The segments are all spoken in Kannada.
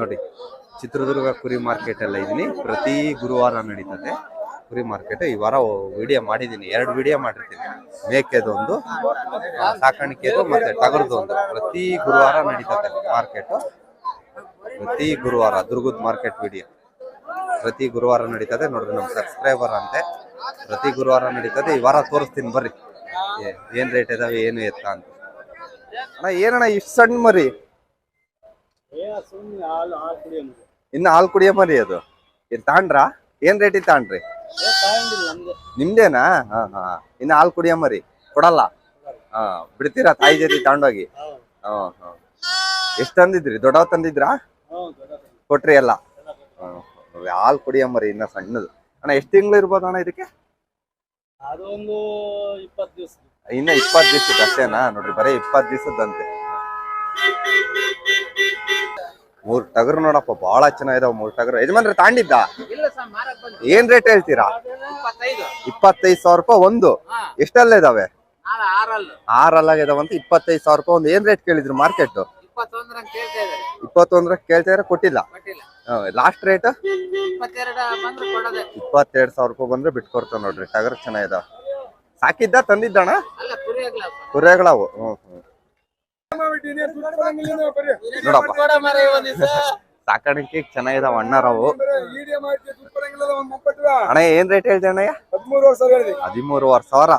ನೋಡಿ ಚಿತ್ರದುರ್ಗ ಕುರಿ ಮಾರ್ಕೆಟ್ ಎಲ್ಲ ಇದೀನಿ. ಪ್ರತಿ ಗುರುವಾರ ನಡೀತದೆ ಕುರಿ ಮಾರ್ಕೆಟ್. ಈ ವಾರ ವಿಡಿಯೋ ಮಾಡಿದ್ದೀನಿ, 2 ವಿಡಿಯೋ ಮಾಡಿರ್ತೀನಿ. ಮೇಕೆದೊಂದು, ಸಾಕಾಣಿಕೆದು ಮತ್ತೆ ಟಗರ್ದೊಂದು. ಪ್ರತಿ ಗುರುವಾರ ನಡೀತದೆ ಮಾರ್ಕೆಟ್. ಪ್ರತಿ ಗುರುವಾರ ದುರ್ಗದ ಮಾರ್ಕೆಟ್ ವಿಡಿಯೋ ಪ್ರತಿ ಗುರುವಾರ ನಡೀತದೆ. ನೋಡ್ರಿ ನಮ್ಮ ಸಬ್ಸ್ಕ್ರೈಬರ್ ಅಂತೆ. ಪ್ರತಿ ಗುರುವಾರ ನಡೀತದೆ. ಈ ವಾರ ತೋರಿಸ್ತೀನಿ ಬರ್ರಿ ಏನ್ ರೇಟ್ ಇದಾವೆ ಏನು ಎತ್ತ ಅಂತ. ಅಣ್ಣ ಏನಣ್ಣ ಇಷ್ಟು ಸಣ್ಣ ಮರಿ? ಇನ್ನು ಹಾಲು ಕುಡಿಯೋ ಮರಿ ಅದು. ಏನ್ ತಾಂಡ್ರ? ಏನ್ ರೇಟಿಗೆ ತಾಂಡ್ರಿ? ನಿಮ್ದೇನಾ? ಹಾ ಹಾ. ಇನ್ನು ಹಾಲು ಕುಡಿಯೋ ಮರಿ ಕೊಡಲ್ಲ? ಹಾ, ಬಿಡ್ತೀರಾ ತಾಯಿ ಜೊತೆ ತಗೊಂಡೋಗಿ? ಹಾ ಹಾ. ಎಷ್ಟ್ ತಂದಿದ್ರಿ? ದೊಡ್ಡವ್ ತಂದಿದ್ರಾ? ಕೊಟ್ರಿ ಎಲ್ಲ? ಹಾಲು ಕುಡಿಯೋ ಮರಿ ಇನ್ನ ಸಣ್ಣದು. ಅಣ್ಣ ಎಷ್ಟು ತಿಂಗಳು ಇರ್ಬೋದು ಅಣ್ಣ ಇದಕ್ಕೆ? ಇನ್ನ 20 ದಿವಸದ ಅಷ್ಟೇನಾ? ನೋಡ್ರಿ ಬರೀ 20 ದಿವಸದಂತೆ. 3 ಟಗರು ನೋಡಪ್ಪ, ಬಹಳ ಚೆನ್ನಾಗಿದಾವ 3 ಟಗರು. ಯಜಮಾನ್ರೆ ತಾಂಡಿದ್ದ? ಏನ್ ರೇಟ್ ಹೇಳ್ತೀರಾ? 25,000 ರೂಪಾಯಿ ಒಂದು. ಎಷ್ಟೆಲ್ಲ ಇದಾವೆ? 6 ಇದಾವಂತ. 25,000 ರೂಪಾಯಿ ಒಂದು. ಏನ್ ರೇಟ್ ಕೇಳಿದ್ರು ಮಾರ್ಕೆಟ್? 21 ಕೇಳ್ತಾ ಇದ್ರೆ ಕೊಟ್ಟಿಲ್ಲ. ಲಾಸ್ಟ್ ರೇಟ್ 22,000 ರೂಪಾಯಿ ಬಂದ್ರೆ ಬಿಟ್ಕೊಡ್ತಾವ. ನೋಡ್ರಿ ಟಗರ್ ಚೆನ್ನಾಗಿದಾವ. ಸಾಕಿದ್ದ ತಂದಿದ್ದಣ? ಕುರಿಗಳವು. ನೋಡಪ್ಪ ಸಾಕಾಣಿಕೆ ಚೆನ್ನಾಗಿದಾವ ಅಣ್ಣರವು. ಅಣ್ಣ ಏನ್ ರೇಟ್ ಹೇಳ್ದೆ ಅಣ್ಣಯ್ಯ? 13,500.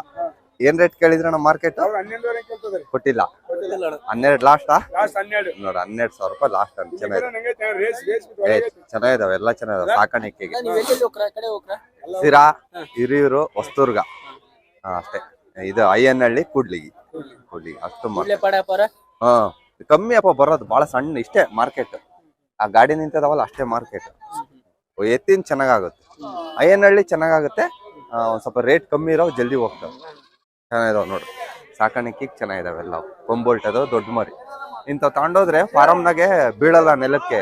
ಏನ್ ರೇಟ್ ಕೇಳಿದ್ರಣ್ಣ ಮಾರ್ಕೆಟ್? ಕೊಟ್ಟಿಲ್ಲ. 12 ಲಾಸ್ಟ್? ನೋಡ 12,000 ರೂಪಾಯಿ ಲಾಸ್ಟ್ ಅಂತ. ಚೆನ್ನಾಗಿದಾವೆ ಎಲ್ಲ ಚೆನ್ನಾಗಿದಾವೆ ಸಾಕಾಣಿಕೆಗೆ. ಸಿರಾ, ಹಿರಿಯೂರು, ಹೊಸದುರ್ಗ ಅಷ್ಟೇ. ಇದು ಅಯ್ಯನಹಳ್ಳಿ, ಕೂಡ್ಲಿಗಿ ಅಷ್ಟು ಹಾ. ಕಮ್ಮಿ ಅಪ್ಪ ಬರೋದು, ಬಹಳ ಸಣ್ಣ ಇಷ್ಟೇ ಮಾರ್ಕೆಟ್. ಆ ಗಾಡಿ ನಿಂತದವಲ್ಲ ಅಷ್ಟೇ ಮಾರ್ಕೆಟ್. ಎತ್ತಿನ ಚೆನ್ನಾಗುತ್ತೆ, ಅಯ್ಯನಹಳ್ಳಿ ಚೆನ್ನಾಗುತ್ತೆ. ಒಂದ್ ಸ್ವಲ್ಪ ರೇಟ್ ಕಮ್ಮಿ ಇರೋ ಜಲ್ದಿ ಹೋಗ್ತಾವ. ಚೆನ್ನಾಗಿದಾವ ನೋಡ್ರಿ ಸಾಕಾಣಿಕೆಗೆ ಚೆನ್ನಾಗಿದಾವೆ ಎಲ್ಲ. ಕೊಂಬೋಲ್ಟದು ದೊಡ್ಡ ಮರಿ ಇಂಥವ್ ತಗೊಂಡೋದ್ರೆ ಫಾರಮ್ನಾಗೆ ಬೀಳಲ್ಲ ನೆಲಕ್ಕೆ.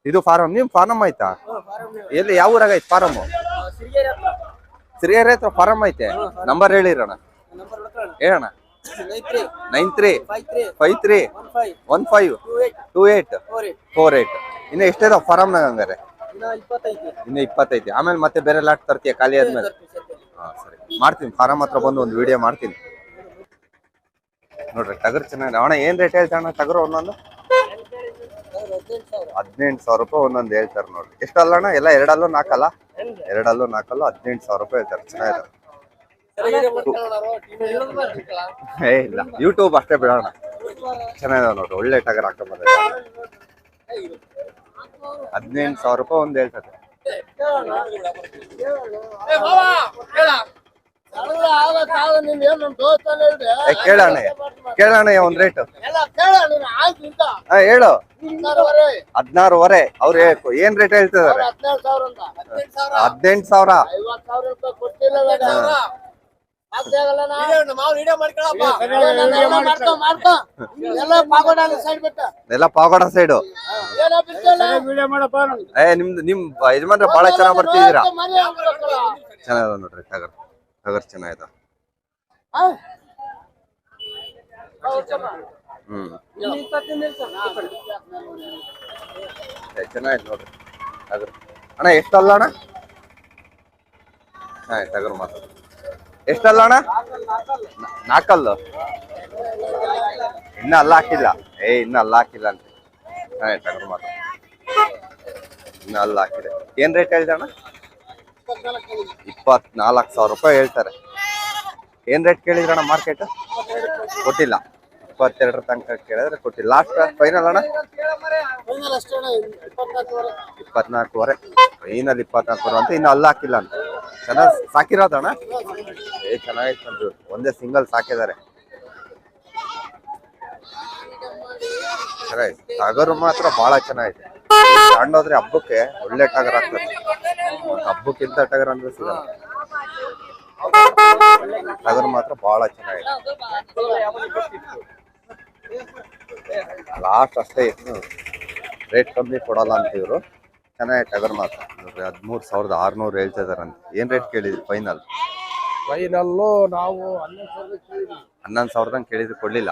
ಇದು ಫಾರಂ. ನಿಮ್ ಫಾರಂ ಆಯ್ತಾ? ಎಲ್ಲಿ ಯಾವ ಊರಾಗ ಐತಿ ಫಾರಮ್? ಸಿರಿಗೆರೆ ಹತ್ರ ಫಾರಂ ಐತೆ. ನಂಬರ್ ಹೇಳಿರಣ, ಹೇಳಣ್ಣ. 9353152848. ಇನ್ನ ಎಷ್ಟಿದಾವ ಫಾರಮ್ನಾಗ ಹಂಗಾರೆ? ಇನ್ನು 20 ಆಮೇಲೆ ಮತ್ತೆ ಬೇರೆ ಲಾಟ್ ತರ್ತೀಯ ಖಾಲಿ ಆದ್ಮೇಲೆ? ಹಾ ಸರಿ, ಮಾಡ್ತೀನಿ. ಫಾರಂ ಹತ್ರ ಬಂದು ಒಂದು ವಿಡಿಯೋ ಮಾಡ್ತೀನಿ. ನೋಡ್ರಿ ಟಗರ್ ಚೆನ್ನಾಗಿದೆ. ಅಣ್ಣ ಏನ್ ರೇಟ್ ಹೇಳ್ತಾಣ ಟಗರು ಒಂದೊಂದು? 18,000 ರೂಪಾಯಿ ಒಂದೊಂದು ಹೇಳ್ತಾರೆ. ನೋಡ್ರಿ ಎಷ್ಟಲ್ಲ ಅಣ್ಣ? ಎಲ್ಲ 2 ಅಲ್ಲೂ 4 ಅಲ್ಲ? 2 ಅಲ್ಲೂ 4 ಅಲ್ಲೂ 18,000 ರೂಪಾಯಿ ಹೇಳ್ತಾರೆ. ಚೆನ್ನಾಗಿದೆ. ಇಲ್ಲ ಯೂಟ್ಯೂಬ್ ಅಷ್ಟೇ ಬಿಡೋಣ. ಚೆನ್ನಾಗಿದಾವ ನೋಡ್ರಿ, ಒಳ್ಳೆ ಟಗರ್ ಹಾಕೊಂಡ್ ಬಂದ. 18,000 ರೂಪಾಯಿ ಒಂದು ಹೇಳ್ತಾರೆ. ಕೇಳೋಣ ಒಂದ್ ರೇಟ್ ಹೇಳು. 16,500 ಅವ್ರು ಏನ್ ರೇಟ್ ಹೇಳ್ತಿದಾರೆ? 18,000. ಎಲ್ಲ ಪಾಗೋಡ ಸೈಡು. ನಿಮ್ದು ನಿಮ್ ಯಜಮಾನ್ರೆ ಬಹಳ ಚೆನ್ನಾಗ್ ಬರ್ತಿದ್ದೀರಾ. ಚೆನ್ನಾಗಿದ ನೋಡ್ರಿ ಟಗರ್. ಟಗರ್ ಚೆನ್ನಾಗಿದ. ಚೆನ್ನಾಗಿದ್ ನೋಡ್ರಿ ಟಗರ್. ಅಣ್ಣ ಎಷ್ಟಲ್ಲ ಅಣ್ಣ? ಟಗರ್ ಮಾತ್ರ ಎಷ್ಟಲ್ಲ ಅಣ್ಣ? 4 ಇನ್ನ ಅಲ್ಲ ಹಾಕಿಲ್ಲ. ಇನ್ನ ಅಲ್ಲ ಹಾಕಿಲ್ಲ ಅಂತ. ಟಗರ್ ಮಾತ್ರ ಇನ್ನ ಅಲ್ಲ ಹಾಕಿದೆ. ಏನ್ ರೇಟ್ ಹೇಳಿದೆ ಅಣ್ಣ? 24,000 ರೂಪಾಯಿ ಹೇಳ್ತಾರೆ. ಏನ್ ರೇಟ್ ಕೇಳಿದ್ರಣ್ಣ ಮಾರ್ಕೆಟ್? ಕೊಟ್ಟಿಲ್ಲ. 22 ತನಕ ಕೇಳಿದ್ರೆ ಕೊಟ್ಟಿಲ್ಲ. ಲಾಸ್ಟ್ ಫೈನಲ್ ಅಣ್ಣ? 24,500. ಫೈನಲ್ 24,000 ಅಂತ. ಇನ್ನು ಅಲ್ಲ ಹಾಕಿಲ್ಲ ಅಂತ. ಚೆನ್ನಾಗಿ ಸಾಕಿರೋದಣ್ಣ? ಚೆನ್ನಾಗಿತ್ತು. ಒಂದೇ ಸಿಂಗಲ್ ಸಾಕಿದ್ದಾರೆ. ಚೆನ್ನಾಗಿದೆ. ಟಗರು ಮಾತ್ರ ಬಹಳ ಚೆನ್ನಾಗಿದೆ. ತಗೊಂಡೋದ್ರೆ ಹಬ್ಬಕ್ಕೆ ಒಳ್ಳೆ ಟಗರ್ ಆಗ್ತದೆ. ಹಬ್ಬಕ್ಕಿಂತ ಟಗರ್ ಅಂದ್ರೆ ಸಿಗಲ್ಲ. ಟಗರ್ ಮಾತ್ರ ಬಹಳ ಚೆನ್ನಾಗಿದೆ. ಲಾಸ್ಟ್ ಅಷ್ಟೇ ಇತ್ತು, ರೇಟ್ ಕಮ್ಮಿ ಕೊಡಲ್ಲ ಅಂತ ಇವರು. ಚೆನ್ನಾಗಿ ಟಗರ್ ಮಾತ್ರ. 13,600 ಹೇಳ್ತಾ ಇದಾರಂತೆ. ಏನ್ ರೇಟ್ ಕೇಳಿದ್ರಿ ಫೈನಲ್? ನಾವು 11,000 ಕೇಳಿದ್ರು ಕೊಡ್ಲಿಲ್ಲ.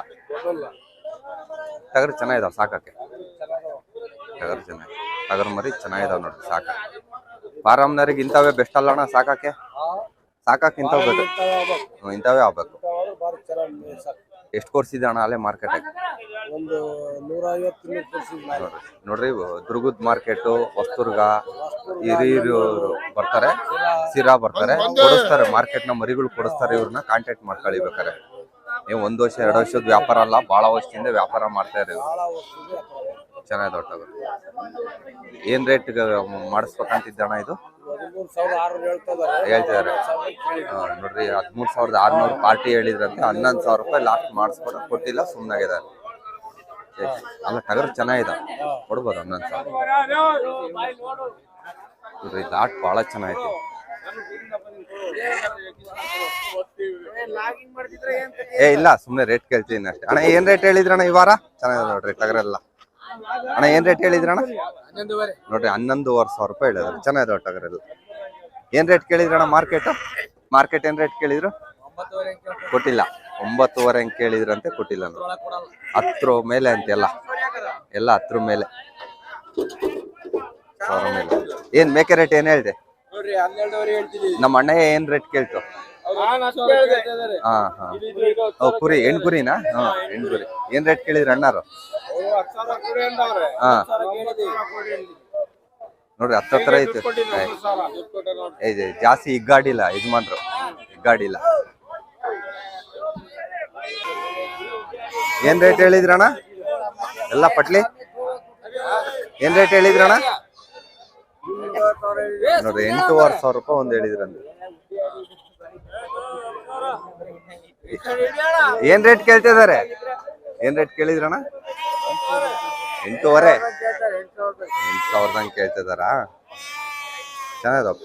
ಟಗರ್ ಚೆನ್ನಾಗಿದಾವ ಸಾಕಕ್ಕೆ. ಟಗರ್ ಚೆನ್ನಾಗಿ, ಟಗರ್ ಮರಿ ಚೆನ್ನಾಗಿದಾವ್ ನೋಡಿ ಸಾಕ. ಫಾರಮ್ನವ್ರಿಗೆ ಇಂಥವೇ ಬೆಸ್ಟ್ ಅಲ್ಲ ಅಣ್ಣ ಸಾಕಕ್ಕೆ? ಸಾಕಕ್ಕೆ ಇಂಥವ್ ಬೇಕು, ಇಂಥವೇ ಆಗ್ಬೇಕು. ಎಷ್ಟು ಕೊರ್ಸಿದೆ ಅಣ್ಣ ಅಲ್ಲೇ ಮಾರ್ಕೆಟ್? ಒಂದು 150 ನೋಡ್ರಿ ದುರ್ಗದ್ ಮಾರ್ಕೆಟ್, ಹೊಸದುರ್ಗ, ಹಿರಿಯೂರು ಬರ್ತಾರೆ, ಸಿರಾ ಬರ್ತಾರೆ, ಕೊಡಿಸ್ತಾರೆ. ಮಾರ್ಕೆಟ್ ನ ಮರಿಗಳು ಕೊಡಿಸ್ತಾರೆ. ಇವ್ರನ್ನ ಕಾಂಟ್ಯಾಕ್ಟ್ ಮಾಡ್ಕೊಳ್ಳಿ ಬೇಕಾರೆ. ನೀವು 1 ವರ್ಷ 2 ವರ್ಷದ ವ್ಯಾಪಾರ ಅಲ್ಲ, ಬಹಳ ವರ್ಷದಿಂದ ವ್ಯಾಪಾರ ಮಾಡ್ತಾ ಇರಿ. ಚೆನ್ನಾಗಿ ದೊಡ್ಡ ಏನ್ ರೇಟ್ ಮಾಡಿಸ್ಬೇಕಂತಿದ್ದಣ್ಣ ಇದು? ಹೇಳ್ತಿದಾರೆ ನೋಡ್ರಿ 13,600 ಪಾರ್ಟಿ ಹೇಳಿದ್ರಂತೆ. 11,000 ರೂಪಾಯಿ ಲಾಸ್ಟ್ ಮಾಡಿಸ್ಕೊಂಡು ಕೊಟ್ಟಿಲ್ಲ, ಸುಮ್ಮನಾಗಿದ್ದಾರೆ. ಅಲ್ಲ ಟಗರ್ ಚೆನ್ನಾಗಿದೆ, ಕೊಡ್ಬೋದು 11,000. ಲಾಟ್ ಬಹಳ ಚೆನ್ನಾಗೈತಿ. ಇಲ್ಲ ಸುಮ್ನೆ ರೇಟ್ ಕೇಳ್ತೀನಿ ಅಷ್ಟೇ. ಅಣ್ಣ ಏನ್ ರೇಟ್ ಹೇಳಿದ್ರಣ್ಣ ಈ ವಾರ? ಚೆನ್ನಾಗಿದೆ ನೋಡ್ರಿ ಟಗರೆಲ್ಲ. ಅಣ್ಣ ಏನ್ ರೇಟ್ ಹೇಳಿದ್ರಣ್ಣ? ನೋಡ್ರಿ 11,500 ರೂಪಾಯಿ ಹೇಳಿದ್ರು. ಚೆನ್ನಾಗಿದೆ ಟಗರೆಲ್ಲ. ಏನ್ ರೇಟ್ ಕೇಳಿದ್ರಣ್ಣ ಮಾರ್ಕೆಟ್? ಮಾರ್ಕೆಟ್ ಏನ್ ರೇಟ್ ಕೇಳಿದ್ರು? ಕೊಟ್ಟಿಲ್ಲ. 9,500 ಹೆಂಗ್ ಕೇಳಿದ್ರಂತೆ, ಕೊಟ್ಟಿಲ್ಲ. 10 ಮೇಲೆ ಅಂತೆಲ್ಲ, ಎಲ್ಲ 10 ಮೇಲೆ, 1,000 ಮೇಲೆ. ಏನ್ ಮೇಕೆ ರೇಟ್ ಏನ್ ಹೇಳ್ದೆ? ನಮ್ಮ ಅಣ್ಣ ಏನ್ ರೇಟ್ ಕೇಳ್ತು? ಹಾ ಹಾ ಕುರಿ, ಹೆಣ್ಕುರಿನಾ? ಹಾ ಹೆಣ್ಕುರಿ. ಏನ್ ರೇಟ್ ಕೇಳಿದ್ರಿ ಅಣ್ಣಾರು? ಹಾ ನೋಡ್ರಿ 10 ಹತ್ರ ಐತೆ. ಜಾಸ್ತಿ ಹಿಗ್ಗಾಡಿಲ್ಲ ಯಜಮಾನ್ರು, ಹಿಗ್ಗಾಡಿಲ್ಲ. ಏನ್ ರೇಟ್ ಹೇಳಿದ್ರಣ್ಣ ಎಲ್ಲ ಪಟ್ಲಿ? ಏನ್ ರೇಟ್ ಹೇಳಿದ್ರಣ್ಣ? ನೋಡ್ರಿ 8,500 ರೂಪಾಯಿ ಒಂದ್ ಹೇಳಿದ್ರಂತೆ. ಏನ್ ರೇಟ್ ಕೇಳ್ತಿದಾರೆ? ಏನ್ ರೇಟ್ ಕೇಳಿದ್ರಣ್ಣ? 8,500. 8,000 ಕೇಳ್ತಿದಾರ? ಚೆನ್ನಾಗಪ್ಪ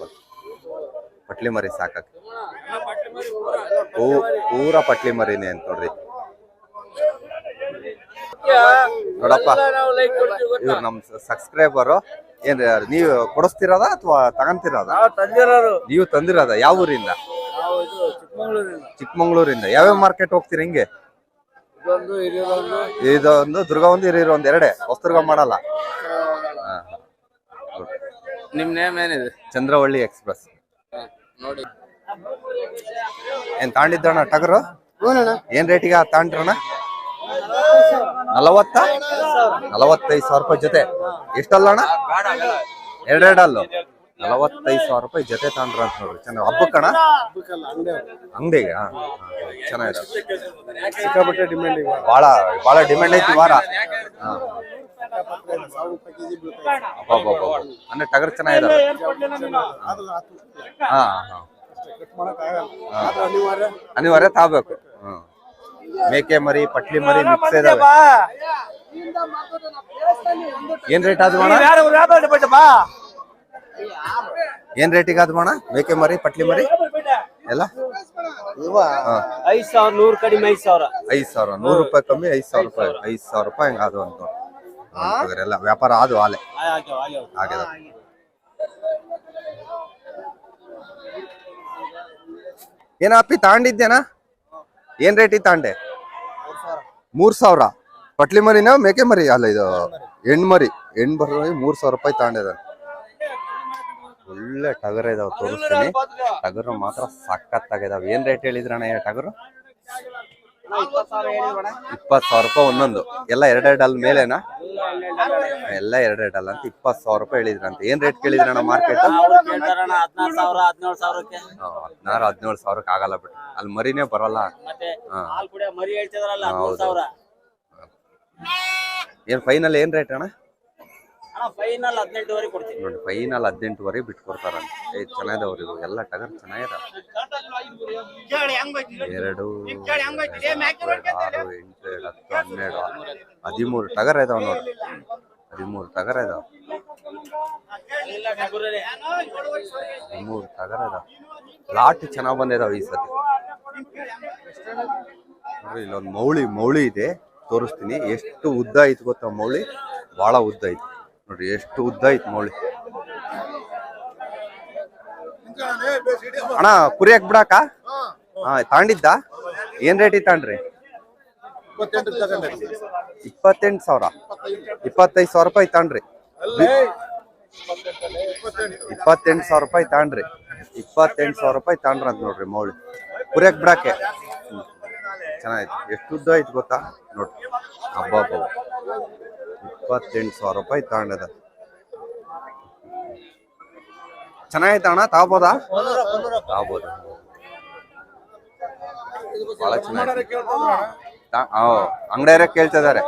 ಪಟ್ಲಿ ಮರಿ ಸಾಕಕ್ಕೆ. ಪೂರಾ ಪಟ್ಲಿ ಮರಿನೇ ಅಂತ ನೋಡ್ರಿ. ನೋಡಪ್ಪ ಇವ್ರು ನಮ್ ಸಬ್ಸ್ಕ್ರೈಬರು. ಏನ್ ನೀವು ಕೊಡಿಸ್ತಿರೋದ ಅಥವಾ ತಗೊಂತಿರೋದ? ನೀವು ತಂದಿರೋದ? ಯಾವ ಊರಿಂದ? ಚಿಕ್ಕಮಂಗ್ಳೂರಿಂದ. ಯಾವ್ಯಾವ ಮಾರ್ಕೆಟ್ ಹೋಗ್ತೀರಿ ಹಿಂಗೆ? ಇದೊಂದು ದುರ್ಗ, ಒಂದು ಹಿರಿಯೂರು, ಒಂದು ಎರಡೇ. ಹೊಸದುರ್ಗ ಮಾಡಲ್ಲ. ನಿಮ್ ನೇಮ್ ಏನಿದೆ? ಚಂದ್ರವಳ್ಳಿ ಎಕ್ಸ್ಪ್ರೆಸ್. ಏನ್ ತಾಂಡಿದ್ದಣ್ಣ ಟಗರು? ಏನ್ ರೇಟಿಗೆ ತಾಂಡ್ರಣ್ಣ? 45,000 ರೂಪಾಯಿ ಜೊತೆ. ಎಷ್ಟಲ್ಲಣ್ಣ? ಎರಡೆರಡಲ್ಲು 45,000 ರೂಪಾಯಿ ಜೊತೆ ತಾಂಡ್ರ ಅಂತ ನೋಡ್ರಿ. ಚೆನ್ನಾಗಿ ಹಬ್ಬಕ್ಕಣ ಅಂಗಡಿಗೆ ಚೆನ್ನಾಗಿದೆ. ಸಿಕ್ಕಾಪಟ್ಟೆ ಡಿಮ್ಯಾಂಡ್, ಬಹಳ ಡಿಮ್ಯಾಂಡ್ ಐತಿ ವಾರ. ಅಂದ್ರೆ ಟಗರ್ ಚೆನ್ನಾಗಿದೆ. ಹಾ ಹಾ ಅನಿವಾರ್ಯ ತಾಬೇಕು. ಮೇಕೆ ಮರಿ, ಪಟ್ಲಿ ಮರಿ ಮಿಕ್ಸ್ ಇದಾವೆ. ಏನ್ ರೇಟ್ ಆದ್ವು ಅಣ್ಣ? ಏನ್ ರೇಟಿಗೆ ಆದ್ವು ಅಣ್ಣ ಮೇಕೆ ಮರಿ, ಪಟ್ಲಿ ಮರಿ ಎಲ್ಲ? 5,100 ಕಡಿಮೆ 5,000. 5,000 100 ರೂಪಾಯಿ ಕಮ್ಮಿ 5,000 ರೂಪಾಯಿ. 5,000 ರೂಪಾಯಿ ಹಂಗ ಆದ್ವು ಅಂತ ಎಲ್ಲ ವ್ಯಾಪಾರ ಆದ್ವು ಆಲೆ ಆಗ್ಯದ. ಏನಪ್ಪಿ ತಾಂಡಿದ್ದೇನಾ? ಏನ್ ರೇಟಿಗೆ ತಾಂಡೆ? 3,000. ಪಟ್ಲಿ ಮರಿನ ಮೇಕೆ ಮರಿ? ಅಲ್ಲ ಇದು ಹೆಣ್ಮರಿ. ಹೆಣ್ಮರಿ 3,000 ರೂಪಾಯಿ ತಾಂಡಿದ. ಒಳ್ಳೆ ಟಗರ್ ಇದಾವ, ತೋರಿಸ್ತೀನಿ. ಟಗರು ಮಾತ್ರ ಸಖತ್ತಾಗಿದಾವ. ಏನ್ ರೇಟ್ ಹೇಳಿದ್ರಣ್ಣ ಟಗರು? 20,000 ರೂಪಾಯಿ ಒಂದೊಂದು. ಎಲ್ಲ ಎರಡೆರಡಲ್ ಮೇಲೆನಾ? ಎಲ್ಲ ಎರಡೆರಡಲ್ಲ ಅಂತ 20,000 ರೂಪಾಯಿ ಹೇಳಿದ್ರಂತೆ. ಏನ್ ರೇಟ್ ಕೇಳಿದ್ರಣ್ಣ ಮಾರ್ಕೆಟ್? 16,000-17,000 ಆಗಲ್ಲ ಬಿಟ್ಟು. ಅಲ್ಲಿ ಮರಿನೇ ಬರಲ್ಲ. ಏನ್ ಫೈನಲ್ ಏನ್ ರೇಟ್ ಅಣ್ಣ? ಫೈನಲ್ 18,000 ಕೊಡ್ತೀನಿ ನೋಡಿ. ಫೈನಲ್ 18,000 ಬಿಟ್ಟು ಕೊಡ್ತಾರಂತ. ಚೆನ್ನಾಗಿದವ್ರು ಇವು ಎಲ್ಲ ಟಗರ್ ಚೆನ್ನಾಗಿದಾವ. 2, 13 ಟಗರ್ ಇದಾವ ನೋಡಿ. 13 ಟಗರ್ ಇದಾವ. 13 ಟಗರ್ ಇದಾವ. ಲಾಟ್ ಚೆನ್ನಾಗ್ ಬಂದಿದಾವ ಈ ಸತಿ. ನೋಡ್ರಿ ಇಲ್ಲೊಂದು ಮೌಳಿ ಇದೆ, ತೋರಿಸ್ತೀನಿ. ಎಷ್ಟು ಉದ್ದ ಐತಿ ಗೊತ್ತಾ ಮೌಳಿ? ಬಹಳ ಉದ್ದ ಐತಿ ನೋಡ್ರಿ. ಎಷ್ಟು ಉದ್ದ ಐತಿ ಮೌಳಿ. ಅಣ್ಣ ಕುರಿ ಹಾಕ್ ಬಿಡಾಕ? ತಾಂಡಿದ್ದ? ಏನ್ ರೇಟ್ ತಾಂಡ್ರಿ? 28,000. 25,000 ರೂಪಾಯಿ ತಾಂಡ್ರಿ. 28,000 ರೂಪಾಯಿ ತಾಂಡ್ರಿ. 28,000 ರೂಪಾಯಿ ತಾಂಡ್ರ ಅಂತ ನೋಡ್ರಿ ಮೌಳಿ ಕುರಿಯಕ್ ಬಿಡಾಕೆ. ಚೆನ್ನಾಯ್ತು. ಎಷ್ಟು ಉದ್ದ ಐತಿ ಗೊತ್ತಾ ನೋಡ್ರಿ. ಹಬ್ಬ 28,000 ರೂಪಾಯಿ ತಾಂಡದ. ಚೆನ್ನಾಗೈತೆ ಅಣ್ಣ, ತಾಬೋದಾ? ತಾಬೋದು. ಬಹಳ ಚೆನ್ನಾಗಿ ಅಂಗಡಿಯರೇ ಕೇಳ್ತಿದಾರೆ,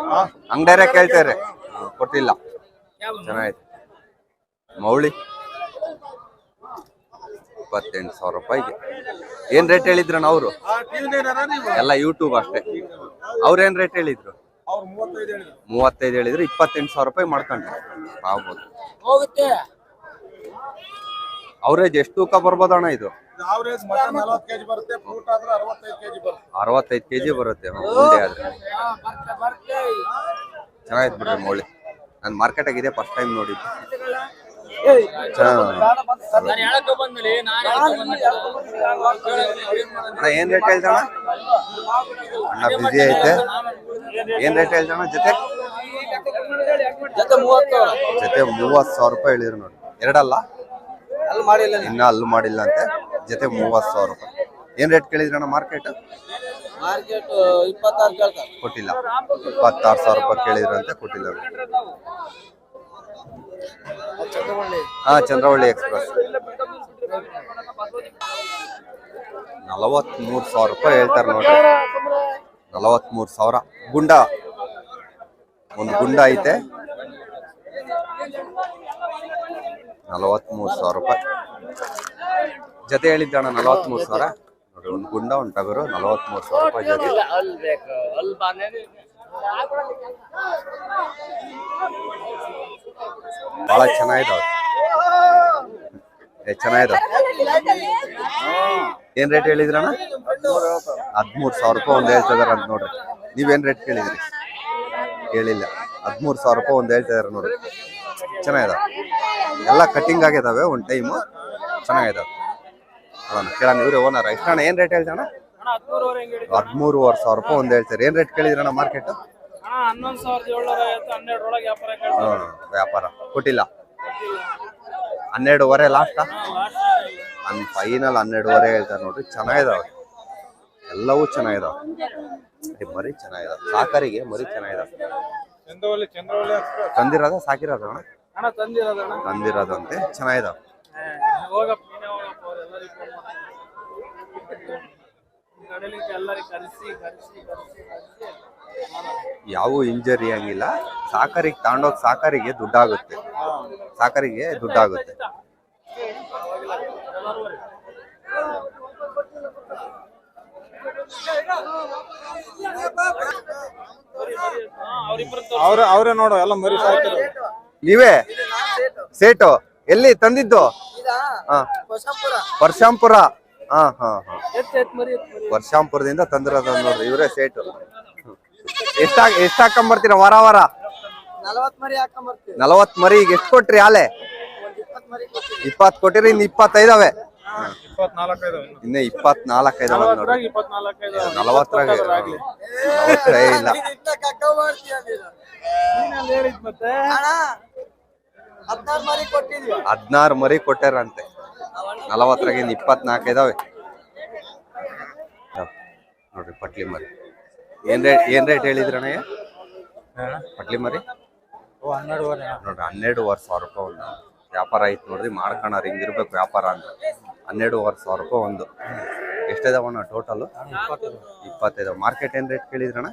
ಅಂಗಡಿಯರೇ ಕೇಳ್ತಾರೆ, ಕೊಟ್ಟಿಲ್ಲ. ಚೆನ್ನಾಯ್ತು ಮೌಳಿ 28,000 ರೂಪಾಯಿಗೆ. ಏನ್ ರೇಟ್ ಹೇಳಿದ್ರಣ್ಣ ಅವರು? ಎಲ್ಲ ಯೂಟ್ಯೂಬ್ ಅಷ್ಟೇ. ಅವ್ರೇನ್ ರೇಟ್ ಹೇಳಿದ್ರು? 35 ಹೇಳಿದ್ರು. 28,000 ರೂಪಾಯಿ ಮಾಡ್ಕೊಂಡ್ರಿ. ಆಗ್ಬೋದು. ಅವರೇಜ್ ಎಷ್ಟು ತೂಕ ಬರ್ಬೋದಣ್ಣ ಇದು? 65 ಕೆಜಿ ಬರುತ್ತೆ. ಉಂಡೆ ಆದ್ರೆ ಚೆನ್ನಾಗಿತ್ತು ಬಿಡ್ರಿ ಮೌಳಿ. ನಾನು ಮಾರ್ಕೆಟ್ ಆಗಿದೆ ಫಸ್ಟ್ ಟೈಮ್ ನೋಡಿದ್ದು. ಏನ್ ರೇಟ್ ಹೇಳ್ದಣ? ಅಣ್ಣ ಬಿಸಿ ಐತೆ. ಏನ್ ರೇಟ್ ಹೇಳ್ದಣ? ಜೊತೆ 30,000 ರೂಪಾಯಿ ಹೇಳಿದ್ರು ನೋಡಿ. ಎರಡಲ್ಲ, ಇನ್ನ ಅಲ್ಲೂ ಮಾಡಿಲ್ಲ ಅಂತೆ. ಜೊತೆ 30,000 ರೂಪಾಯಿ. ಏನ್ ರೇಟ್ ಕೇಳಿದ್ರಣ್ಣ ಮಾರ್ಕೆಟ್? 26 ಕೊಟ್ಟಿಲ್ಲ. 26,000 ರೂಪಾಯಿ ಕೇಳಿದ್ರಂತೆ, ಕೊಟ್ಟಿಲ್ಲ. ಹಾ, ಚಂದ್ರವಳ್ಳಿ ಎಕ್ಸ್ಪ್ರೆಸ್. 43,000 ರೂಪಾಯಿ ಹೇಳ್ತಾರೆ ನೋಡ್ರಿ. 43,000. ಗುಂಡ, ಒಂದು ಗುಂಡ ಐತೆ. 43,000 ರೂಪಾಯಿ ಜೊತೆ ಹೇಳಿದ್ದಣ್ಣ. 43,000 ನೋಡಿ. ಒಂದು ಗುಂಡ, ಒಂದು ಟಗರು. 43,000 ರೂಪಾಯಿ ಜೊತೆ. ಬಹಳ ಚೆನ್ನಾಗಿದಾವೆ. ಚೆನ್ನಾಗಿದಾವೆ. ಏನ್ ರೇಟ್ ಹೇಳಿದ್ರಣ್ಣ? 13,000 ರೂಪಾಯಿ ಒಂದ್ ಹೇಳ್ತಿದಾರ ಅಂತ ನೋಡ್ರಿ. ನೀವೇನ್ ರೇಟ್ ಕೇಳಿದ್ರಿ? ಕೇಳಿಲ್ಲ. 13,000 ರೂಪಾಯಿ ಒಂದ್ ಹೇಳ್ತಿದಾರೆ ನೋಡ್ರಿ. ಚೆನ್ನಾಗಿದಾವೆ. ಎಲ್ಲ ಕಟಿಂಗ್ ಆಗಿದಾವೆ ಒಂದ್ ಟೈಮು. ಚೆನ್ನಾಗಿದಾವೆ. ಕೇಳೋಣ. ಇವ್ರೆ ಓನರ್. ಎಷ್ಟಣ್ಣ ಏನ್ ರೇಟ್ ಹೇಳ್ತಾಣ? 13,500 ರೂಪಾಯಿ ಒಂದ್ ಹೇಳ್ತಾರೆ. ಏನ್ ರೇಟ್ ಕೇಳಿದ್ರಣ್ಣ ಮಾರ್ಕೆಟ್? 11,750 ವ್ಯಾಪಾರ ಕೊಟ್ಟಿಲ್ಲ. 12,500 ಲಾಸ್ಟ್. ಫೈನಲ್ 12,500 ಹೇಳ್ತಾರೆ ನೋಡ್ರಿ. ಚೆನ್ನಾಗಿದಾವೆ. ಎಲ್ಲವೂ ಚೆನ್ನಾಗಿದಾವೆ. ಮರಿ ಚೆನ್ನಾಗಿದಾವೆ. ಸಾಕರಿಗೆ ಮರಿ ಚೆನ್ನಾಗಿದಾವೆ. ತಂದಿರೋದ ಸಾಕಿರೋದ ಅಣ್ಣ? ತಂದಿರೋದಂತೆ. ಚೆನ್ನಾಗಿದಾವೆ. ಯಾವ ಇಂಜರಿ ಹಂಗಿಲ್ಲ. ಸಾಕರಿಗೆ ತಗೊಂಡೋಗಿ ಸಾಕರಿಗೆ ದುಡ್ಡಾಗುತ್ತೆ. ಸಾಕರಿಗೆ ದುಡ್ಡಾಗುತ್ತೆ. ಅವ್ರೇ ನೋಡು ಎಲ್ಲ ಮರಿ ಸಾಕಿದ್ರು. ನೀವೇ ಸೇಟು? ಎಲ್ಲಿ ತಂದಿದ್ದು? ವರ್ಷಾಂಪುರ. ಹಾ ಹಾ ಹಾ, ವರ್ಷಾಂಪುರದಿಂದ ತಂದಿರೋದ ನೋಡ್ರಿ. ಇವರೇ ಸೇಟು. ಎಷ್ಟ್ ಹಾಕೊಂಬರ್ತೀರ ವಾರ ವಾರ? 40 ಮರಿ. ಈಗ ಎಷ್ಟು ಕೊಟ್ರಿ ಆಲೆ? 20 ಕೊಟ್ಟಿರಿ. ಇನ್ನು 25 ಇನ್ನ 24 ಇದಾವೆ ನೋಡ್ರಿ. 40 ಇಲ್ಲ. 16 ಮರಿ ಕೊಟ್ಟಾರಂತೆ. 40 ಇನ್ನು 24 ಇದಾವೆ ನೋಡ್ರಿ. ಪಟ್ಲಿ ಮರಿ ಏನ್ ರೇಟ್ ಹೇಳಿದ್ರಣ್ಣ? ಪಟ್ಲಿ ಮರಿ ನೋಡ್ರಿ 12,500 ರೂಪಾಯಿ ಒಂದು ವ್ಯಾಪಾರ ಐತ್ ನೋಡ್ರಿ. ಮಾಡ್ಕೊಳಾರ ಹಿಂಗಿರ್ಬೇಕು ವ್ಯಾಪಾರ ಅಂದ್ರೆ. 12,500 ರೂಪಾಯಿ ಒಂದು. ಎಷ್ಟಿದಾವಣ್ಣ ಟೋಟಲ್? 25. ಮಾರ್ಕೆಟ್ ಏನ್ ರೇಟ್ ಕೇಳಿದ್ರಣ್ಣ?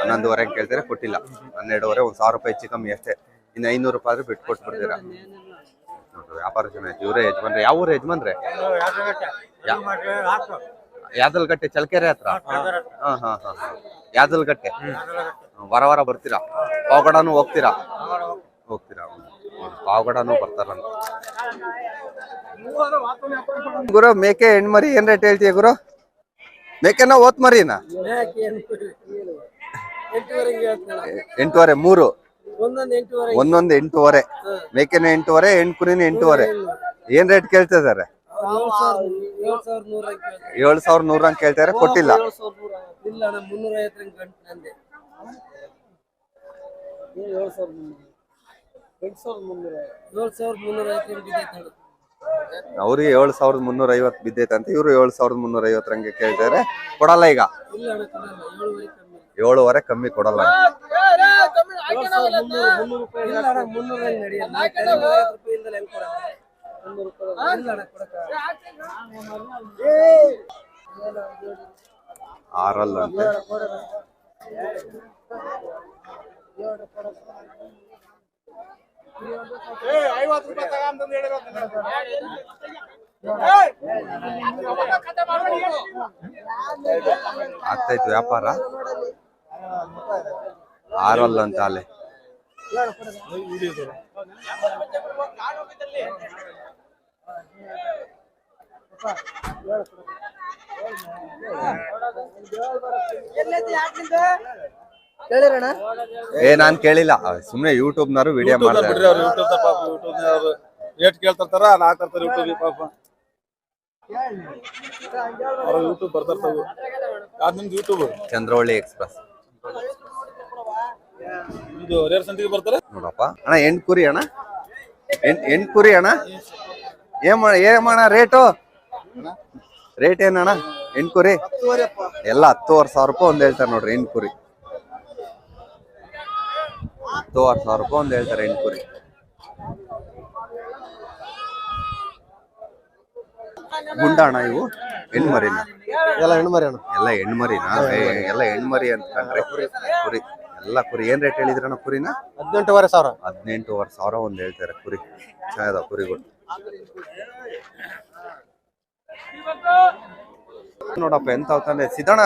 11,500 ಕೇಳ್ತಾರೆ. ಕೊಟ್ಟಿಲ್ಲ. 12,500. 1,000 ರೂಪಾಯಿ ಹೆಚ್ಚು ಕಮ್ಮಿ ಅಷ್ಟೇ. ಇನ್ನು 500 ರೂಪಾಯಿ ಆದ್ರೆ ಬಿಟ್ಟು ಕೊಟ್ಬಿಡ್ತೀರಾ ನೋಡ್ರಿ. ವ್ಯಾಪಾರ ಚೆನ್ನಾಗಿ. ಇವರೇ ಯಜಮಾನ್ರೆ. ಯಾವ ಊರು ಯಜಮಾನ್ರೆ? ಯಾದಲ್ಗಟ್ಟೆ, ಚಳ್ಕೆರೆ ಹತ್ರ. ಹಾ ಹಾ ಹಾ, ಯಾದಲ್ಗಟ್ಟೆ. ವಾರ ವಾರ ಬರ್ತೀರಾ? ಪಾವಗಡನು ಹೋಗ್ತೀರಾ? ಪಾವಗಡನು ಬರ್ತಾರಂತ. ಗುರು ಮೇಕೆ ಹೆಣ್ಮರಿ ಏನ್ ರೇಟ್ ಹೇಳ್ತೀಯ ಗುರು? ಮೇಕೆನ ಓತ್ ಮರಿನಾ? 8,500. 3 ಒಂದೊಂದು 8,500. ಮೇಕೆನ 8,500, ಹೆಣ್ಕುರಿನ 8,500. ಏನ್ ರೇಟ್ ಕೇಳ್ತಾ ಇದಾರೆ? 7,100 ಅಂತ ಕೇಳ್ತಾರೆ. ಕೊಟ್ಟಿಲ್ಲ. ಅವ್ರಿಗೆ 7,350 ಬಿದ್ದೈತಂತೆ, ಇವ್ರು 7,350 ರಂಗೆ ಕೇಳ್ತಾರೆ. ಕೊಡಲ್ಲ ಈಗ, 7,500 ಕಮ್ಮಿ ಕೊಡಲ್ಲ. ಆರಲ್ಲಂತೆ. ಆಗ್ತೈತು ವ್ಯಾಪಾರ. ಆರಲ್ಲಂತ ಅಲ್ಲೇ. ನಾನ್ ಕೇಳಿಲ್ಲ, ಸುಮ್ನೆ ಯೂಟ್ಯೂಬ್ನವರು ವಿಡಿಯೋ ಮಾಡ್ತಾರೆ. ರೇಟ್ ಕೇಳ್ತಾರ, ಅಲ್ಲಿ ಹಾಕ್ತಾರ ಯೂಟ್ಯೂಬ್ ಪಾಪ. ಯೂಟ್ಯೂಬ್ ಬರ್ತಾರ. ನಿಮ್ದು ಯೂಟ್ಯೂಬ್ ಚಂದ್ರವಳ್ಳಿ ಎಕ್ಸ್ಪ್ರೆಸ್. ಇದು ರೇರ್ ಸಂತಿಗೆ ಬರ್ತಾರೆ ನೋಡಪ್ಪ. ಅಣ್ಣ ಎಂಟ್ ಕುರಿ ಅಣ್ಣ, ಎಂಟ್ ಕುರಿ ಅಣ್ಣ. ಏಮಣ್ಣ ರೇಟ್ ಏನಣ್ಣ? ಎಂಟ್ ಕುರಿ ಎಲ್ಲ 10,500 ರೂಪಾಯಿ ಒಂದ್ ಹೇಳ್ತಾರೆ ನೋಡ್ರಿ. ಎಂಟ್ ಕುರಿ 10,500 ರೂಪಾಯಿ ಒಂದ್ ಹೇಳ್ತಾರೆ. ಎಂಟ್ ಕುರಿ ಗುಂಡಣ್ಣ. ಇವು ಹೆಣ್ಮರಿನ? ಎಲ್ಲ ಹೆಣ್ಮರಿ ಅಣ್ಣ. ಎಲ್ಲ ಹೆಣ್ಮರಿನಾ? ಎಲ್ಲ ಹೆಣ್ಮರಿ ಅಂತ ಕಂಡ್ರೆ ಕುರಿ ಎಲ್ಲ ಕುರಿ. ಏನ್ ರೇಟ್ ಹೇಳಿದ್ರಣ್ಣ ಕುರಿನ? 18,500. 18,500 ಒಂದ್ ಹೇಳ್ತಾರೆ ಕುರಿ. ಚೆನ್ನಾಗದ ಕುರಿಗಳು ನೋಡಪ್ಪ. ಎಂತ ತಂದೆ ಸಿದ್ದಣ್ಣ,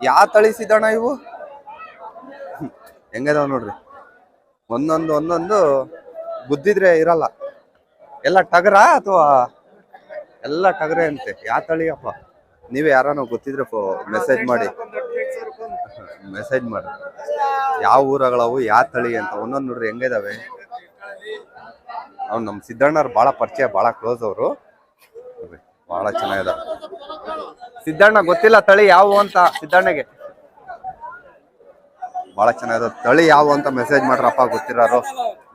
ಯಾವ ತಳಿ ಸಿದ್ದಣ್ಣ ಇವು? ಹೆಂಗದಾವ ನೋಡ್ರಿ. ಒಂದೊಂದು ಗುದ್ದಿದ್ರೆ ಇರಲ್ಲ. ಎಲ್ಲ ಟಗರ ಅಥವಾ ಎಲ್ಲ ಟಗರೆ ಅಂತೆ. ಯಾವ ತಳಿ ಅಪ್ಪ? ನೀವೇ ಯಾರನೋ ಗೊತ್ತಿದ್ರೆ ಮೆಸೇಜ್ ಮಾಡಿ ಯಾವ ಊರಗಳವು, ಯಾವ ತಳಿ ಅಂತ. ಒಂದೊಂದು ನೋಡ್ರಿ ಹೆಂಗಿದಾವೆ. ಅವ್ನು ನಮ್ ಸಿದ್ದಣ್ಣವ್ರು ಬಹಳ ಪರಿಚಯ, ಬಹಳ ಕ್ಲೋಸ್ ಅವರು. ಬಹಳ ಚೆನ್ನಾಗಿದ. ಸಿದ್ದಣ್ಣ ಗೊತ್ತಿಲ್ಲ ತಳಿ ಯಾವ ಅಂತ? ಸಿದ್ದಣ್ಣಗೆ ಬಹಳ ಚೆನ್ನಾಗಿದ ತಳಿ ಯಾವ ಅಂತ ಮೆಸೇಜ್ ಮಾಡ್ರಪ್ಪ ಗೊತ್ತಿರೋರು.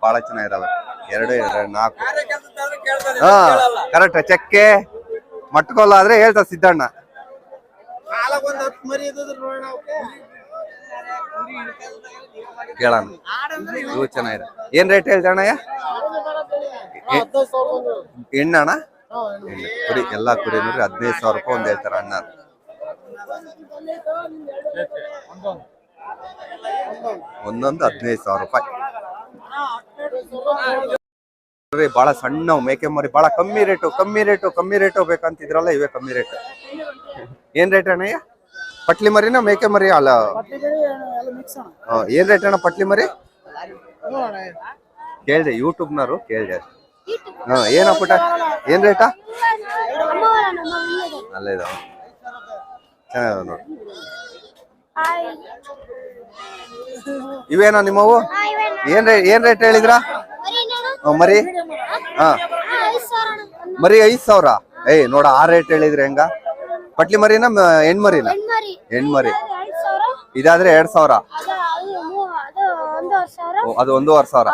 ಬಹಳ ಚೆನ್ನಾಗಿದಾವೆ. 2, 4. ಹಾ ಕರೆಕ್ಟ್. ಚಕ್ಕೆ ಮಟ್ಕೊಲ್ಲ ಆದ್ರೆ ಹೇಳ್ತಾ ಸಿದ್ದಣ್ಣ. ಕೇಳೋಣ. ಇವು ಚೆನ್ನಾಗಿದೆ. ಏನ್ ರೇಟ್ ಹೇಳ್ತಣ್ಣಯ್ಯ? ಹೆಣ್ಣಣ್ಣ? ಕುರಿ ಎಲ್ಲಾ ಕುರಿ ನೋಡ್ರಿ 15,000 ರೂಪಾಯಿ ಒಂದ್ ಹೇಳ್ತಾರ ಅಣ್ಣ. ಒಂದೊಂದು 15,000 ರೂಪಾಯಿ. ಬಹಳ ಸಣ್ಣ ಮೇಕೆ ಮರಿ, ಬಹಳ ಕಮ್ಮಿ ರೇಟು ಬೇಕಂತಿದ್ರಲ್ಲ, ಇವೇ ಕಮ್ಮಿ ರೇಟ್. ಏನ್ ರೇಟ್ ಅಣ್ಣಯ್ಯ? ಪಟ್ಲಿ ಮರಿನ ಮೇಕೆ ಮರಿ? ಅಲ್ಲ ಏನ್ ರೇಟ್ ಅಣ್ಣ ಪಟ್ಲಿ ಮರಿ? ಕೇಳ್ದೆ ಯೂಟ್ಯೂಬ್ನವರು ಕೇಳ್ದೆ. ಏನ ಪುಟ ಏನ್ ರೇಟಾ? ಅಲ್ಲ ಇದಾವ ಚೆನ್ನಾಗಿದಾವ ನೋಡಿ. ಇವೇನಾ ನಿಮ್ಮವು? ಏನ್ ರೇಟ್ ಹೇಳಿದ್ರ ಮರಿ? ಹಾ ಮರಿ 5,000. ನೋಡ ಆ ರೇಟ್ ಹೇಳಿದ್ರೆ ಹೆಂಗ? ಪಟ್ಲಿ ಮರಿನ ಹೆಣ್ಮರಿನ? ಹೆಣ್ಮರಿ ಇದಾದ್ರೆ 2,000. ಅದು 1,500.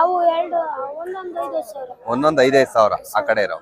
ಒಂದೊಂದು 5,000 ಆ ಕಡೆ ಇರೋ.